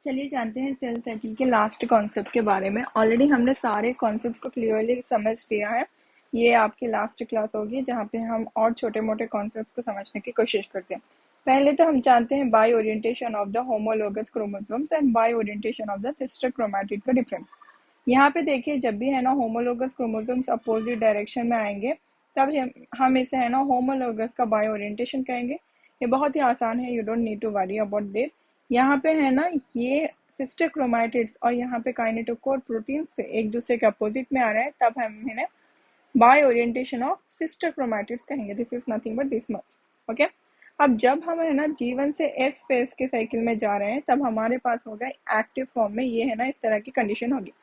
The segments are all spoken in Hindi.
चलिए जानते हैं सेल साइकिल के लास्ट कॉन्सेप्ट के बारे में। ऑलरेडी हमने सारे कॉन्सेप्ट को क्लियरली समझ लिया है। ये आपकी लास्ट क्लास होगी जहाँ पे हम और छोटे मोटे कॉन्सेप्ट को समझने की कोशिश करते हैं। पहले तो हम जानते हैं by orientation of the homologous chromosomes and by orientation of the sister chromatid का डिफरेंस। यहाँ पे देखिए, जब भी है ना होमोलोगस क्रोमोसोम्स अपोजिट डायरेक्शन में आएंगे तब हम इसे है ना होमोलोगस का बाय ओरिएंटेशन कहेंगे। ये बहुत ही आसान है, you don't need to worry about this. यहाँ पे है ना ये सिस्टर क्रोमैटिड्स और यहाँ पे काइनेटोकोर प्रोटीन से एक दूसरे के अपोजिट में आ रहा है, तब हम इन्हें by orientation of sister chromatids कहेंगे। This is nothing but this much. Okay, अब जब हम है ना जीवन से एस फेज के साइकिल में जा रहे हैं तब हमारे पास होगा एक्टिव फॉर्म में, ये है ना इस तरह की कंडीशन होगी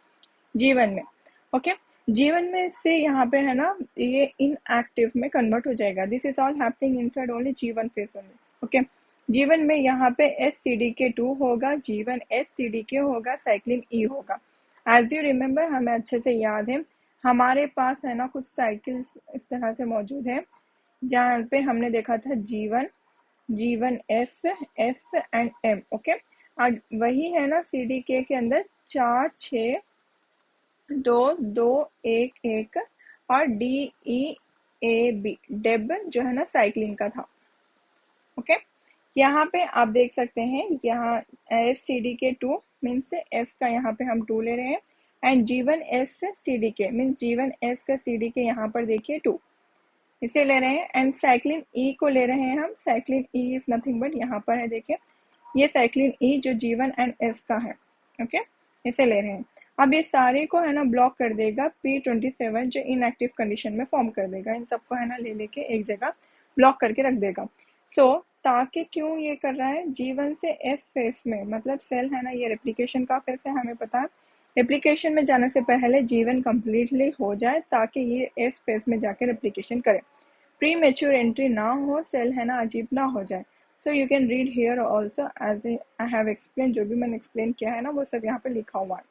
जीवन में। ओके, जीवन में से यहाँ पे है ना ये इनएक्टिव में कन्वर्ट हो जाएगा। This is all happening inside only जीवन फेज ओनली। ओके, जीवन में यहाँ पे SCDK2 होगा, जीवन SCDK होगा, साइक्लिन E होगा। एज यू रिमेम्बर, हमें अच्छे से याद है हमारे पास है ना कुछ साइकिल्स इस तरह से मौजूद है जहाँ पे हमने देखा था जीवन, जीवन S एंड M। ओके, और वही है ना CDK के अंदर 4 6 2 2 1 1 और DEAB डेब जो है ना साइक्लिन का था। ओके, यहाँ पे आप देख सकते हैं, यहाँ SCDK2 मीन्स S का यहाँ पे हम 2 ले रहे हैं एंड जीवन S CDK मीन्स जीवन S का CDK यहाँ पर देखिए 2 इसे ले रहे हैं एंड साइक्लिन E को ले रहे हैं हम। Cyclin E is nothing but यहाँ पर है, देखिए ये साइक्लिन E जो जीवन एंड S का है। ओके, इसे ले रहे हैं। अब ये सारे को है ना ब्लॉक कर देगा P27 जो इनएक्टिव कंडीशन में फॉर्म कर देगा। इन सबको है ना ले लेके एक जगह ब्लॉक करके रख देगा। ताकि क्यों ये कर रहा है, जीवन से एस फेस में, मतलब सेल है ना ये रेप्लिकेशन का फेस है, हमें पता है रेप्लिकेशन में जाने से पहले जीवन कंप्लीटली हो जाए ताकि ये एस फेस में जाके रेप्लिकेशन करे, प्री मेच्योर एंट्री ना हो, सेल है ना अजीब ना हो जाए। So you can read here also as I have explain, जो भी मैंने एक्सप्लेन किया है ना वो सब यहाँ पे लिखा हुआ है।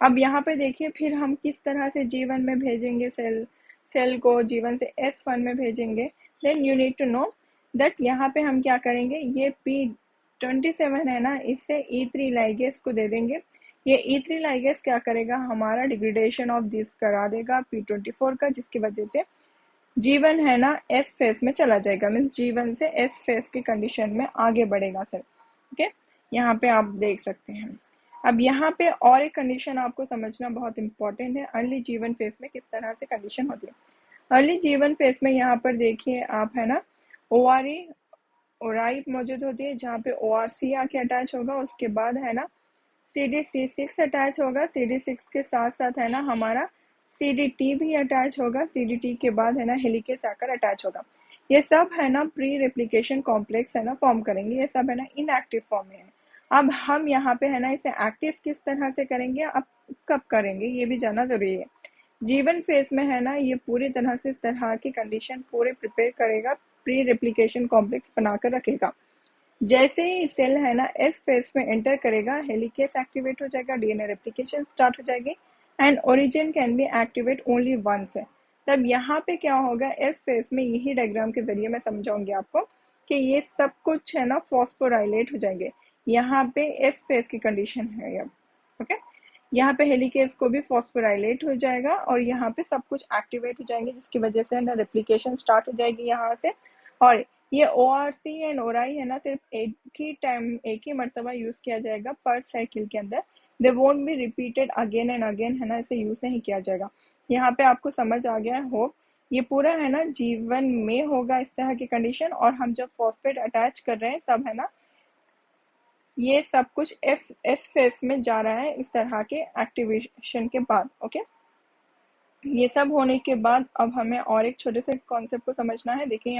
अब यहाँ पे देखिए फिर हम किस तरह से जीवन में भेजेंगे सेल को, जीवन से S1 में भेजेंगे। Then you need to know that यहाँ पे हम क्या करेंगे, ये P27 है ना इससे E3 लाइगेस को दे देंगे। ये E3 लाइगेस क्या करेगा, हमारा डिग्रेडेशन ऑफ दिस करा देगा P24 का, जिसकी वजह से जीवन है ना S फेस में चला जाएगा, मीन्स जीवन से S फेस की कंडीशन में आगे बढ़ेगा सेल। ओके, यहाँ पे आप देख सकते हैं। अब यहाँ पे और एक कंडीशन आपको समझना बहुत इंपॉर्टेंट है, अर्ली जीवन फेस में किस तरह से कंडीशन होती है। अर्ली जीवन फेस में यहाँ पर देखिए आप है ना ओराई मौजूद होती है जहाँ पे ORC आके अटैच होगा। उसके बाद है ना CDC6 अटैच होगा, CD6 के साथ साथ है ना हमारा CDT भी अटैच होगा, CDT के बाद है ना हेलिकेस आकर अटैच होगा। ये सब है ना प्री रेप्लिकेशन कॉम्प्लेक्स है ना फॉर्म करेंगे, ये सब है ना इनएक्टिव फॉर्म में है। अब हम यहाँ पे है ना इसे एक्टिव किस तरह से करेंगे, अब कब करेंगे ये भी जानना जरूरी है। जीवन फेज में है ना ये पूरी तरह से इस तरह की कंडीशन पूरे प्रिपेयर करेगा, प्री रेप्लिकेशन कॉम्प्लेक्स बनाकर रखेगा। जैसे ही सेल है ना एस फेज में एंटर करेगा, हेलिकेस एक्टिवेट हो जाएगा, DNA रेप्लिकेशन स्टार्ट हो जाएगी and origin can be activate only once है। तब यहाँ पे क्या होगा, एस फेज में यही डायग्राम के जरिए मैं समझाऊंगी आपको कि ये सब कुछ है ना फॉस्फोराइलेट हो जाएंगे। यहाँ पे एस फेज की कंडीशन है अब। ओके, यहाँ पे हेलिकेस को भी फॉस्फोराइलेट हो जाएगा और यहाँ पे सब कुछ एक्टिवेट हो जाएंगे, जिसकी वजह से ना रेप्लिकेशन स्टार्ट हो जाएगी यहाँ से। और ये ORC एंड ORI है ना सिर्फ एक ही मर्तबा यूज किया जाएगा पर साइकिल के अंदर। They won't be repeated again and again, है ना इसे यूज नहीं किया जाएगा। यहाँ पे आपको समझ आ गया है होप। ये पूरा है ना जीवन में होगा इस तरह की कंडीशन, और हम जब फॉस्फेट अटैच कर रहे हैं तब है ना ये सब कुछ एस फेस में जा रहा है इस तरह के एक्टिवेशन के बाद। ओके, ये सब होने के बाद अब हमें और एक छोटे से कॉन्सेप्ट को समझना है। देखिए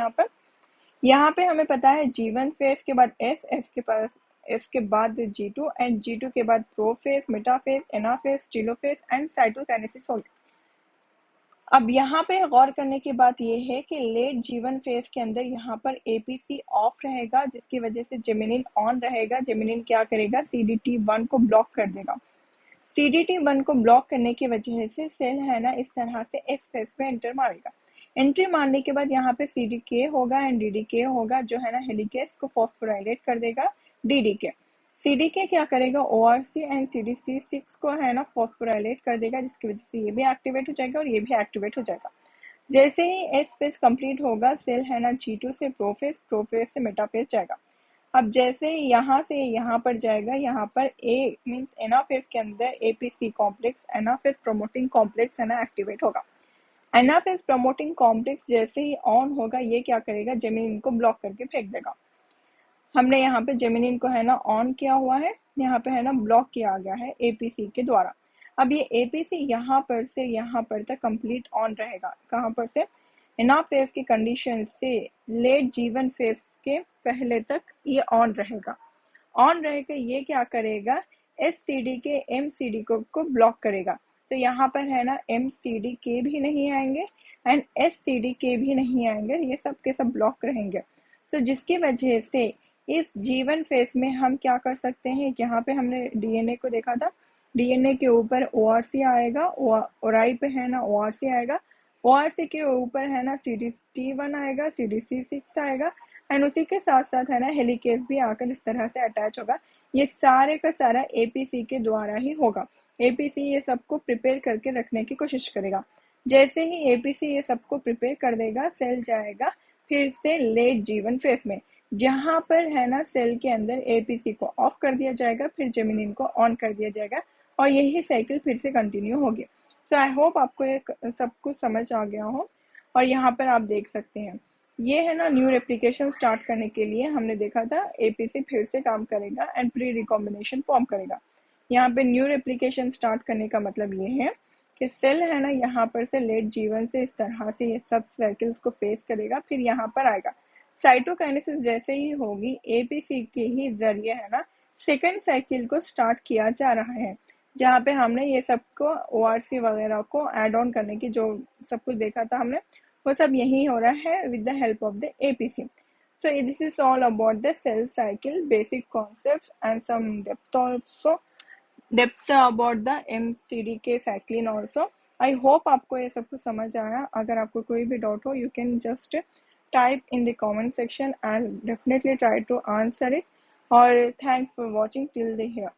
यहाँ पे हमें पता है जीवन फेज के बाद एस के बाद G2 एंड G2 के बाद prophase, metaphase, anaphase, telophase and cytokinesis होगी। अब यहाँ पे गौर करने की बात यह है कि लेट जीवन फेज के अंदर यहाँ पर APC ऑफ रहेगा, जिसकी वजह से जेमिनिन ऑन रहेगा। जेमिनिन क्या करेगा, CDT1 को ब्लॉक कर देगा। CDT1 को ब्लॉक करने की वजह से सेल है ना इस तरह से एस फेज में एंटर मारेगा। एंट्री मारने के बाद यहाँ पे CDK होगा एंड DDK होगा जो है ना हेलिकेस को फॉस्फोराइलेट कर देगा DDK। CDK क्या करेगा, ORC एंड CDC6 को है ना फॉस्फोराइलेट कर देगा, जिसकी वजह से ये भी एक्टिवेट हो जाएगा और ये भी एक्टिवेट हो जाएगा। जैसे ही एस फेज कंप्लीट होगा, सेल है ना G2 से प्रोफेज, प्रोफेज से मेटाफेज जाएगा। अब जैसे यहाँ से यहाँ पर जाएगा, यहाँ पर ए मीन्स एनाफेज के अंदर APC complex, anaphase promoting complex है ना एक्टिवेट होगा। एनाफेज प्रोमोटिंग कॉम्प्लेक्स जैसे ही ऑन होगा, ये क्या करेगा, जेमिनिन को ब्लॉक करके फेंक देगा। हमने यहाँ पे जेमिनिन को है ना ऑन किया हुआ है, यहाँ पे है ना ब्लॉक किया गया है APC के द्वारा। अब ये APC यहाँ पर से यहाँ पर तक कंप्लीट ऑन रहेगा। कहाँ पर से, एनाफ फेज की कंडीशन से लेट G1 फेज के पहले तक ये ऑन रहेगा। ऑन रहेगा, ये क्या करेगा, SCD के MCD को ब्लॉक करेगा। तो यहाँ पर है ना MCD के भी नहीं आएंगे एंड SCD के भी नहीं आएंगे, ये सब के सब ब्लॉक रहेंगे। तो जिसकी वजह से इस G1 फेज में हम क्या कर सकते हैं, यहाँ पे हमने DNA को देखा था, DNA के ऊपर ORC आएगा, ORI पे है ना ORC आएगा, ORC के ऊपर है ना CDT1 आएगा, CDC6 आएगा एंड उसी के साथ साथ है ना हेलिकेज भी आकर इस तरह से अटैच होगा। ये सारे का सारा APC के द्वारा ही होगा। APC ये सबको प्रिपेयर करके रखने की कोशिश करेगा। जैसे ही APC ये सबको प्रिपेयर कर देगा, सेल जाएगा फिर से लेट G1 फेज में, जहां पर है ना सेल के अंदर APC को ऑफ कर दिया जाएगा, फिर जेमिनिन को ऑन कर दिया जाएगा और यही साइकिल फिर से कंटिन्यू होगी। सो आई होप आपको ये सब कुछ समझ आ गया हो। और यहाँ पर आप देख सकते हैं, ये है ना न्यू रेप्लिकेशन स्टार्ट करने के लिए हमने देखा था APC फिर से काम करेगा एंड प्री रिकॉम्बिनेशन फॉर्म करेगा। यहाँ पे न्यू रेप्लिकेशन स्टार्ट करने का मतलब ये है कि सेल है ना यहाँ पर से लेट G1 से इस तरह से ये सब साइकिल्स को फेस करेगा, फिर यहाँ पर आएगा। साइटोकाइनेसिस जैसे ही होगी, APC के ही जरिए है ना सेकेंड साइकिल को स्टार्ट किया जा रहा है, जहाँ पे हमने ये सबको ORC वगैरह को एड ऑन करने की जो सब कुछ देखा था हमने, वो सब यही हो रहा है with the help of the APC. So this is all about the cell cycle basic concepts and some depth about the MCDK cycline also. I hope आपको ये सब कुछ समझ आया। अगर आपको कोई भी डाउट हो, you can just type in the comment section and definitely try to answer it. और thanks for watching till the here.